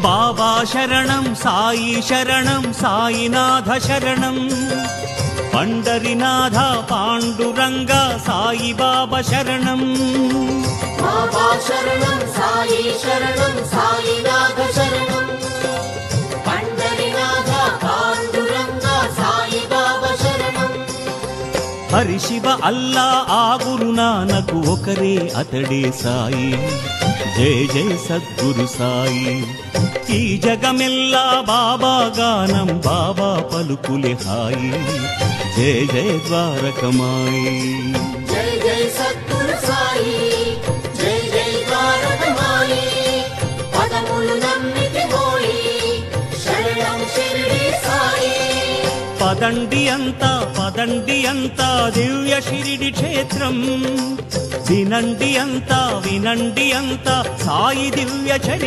బాబా శరణం సాయి శరణం సాయినాథ శరణం పండరినాథ పాండురంగ సాయి బాబా శరణం బాబా శరణం సాయి శరణం సాయినాథ శరణం పండరినాథ పాండురంగ సాయి బాబా శరణం. హరి శివ అల్లా ఆ గురు నానకు ఒకరే అతడే సాయి జయ జయ సద్గురు సాయి. ఈ జగమెల్లా బాబా గానం బాబా పలుకులే హాయి జయ జయ ద్వారకమాయి. జై జై సద్గురు సాయి జై జై ద్వారకమాయి పదములు నమ్మితి పోయి శరణం షిరిడి సాయి. పదండి అంతా దివ్య షిరిడి క్షేత్రం వినండి అంతా సాయి దివ్య చరి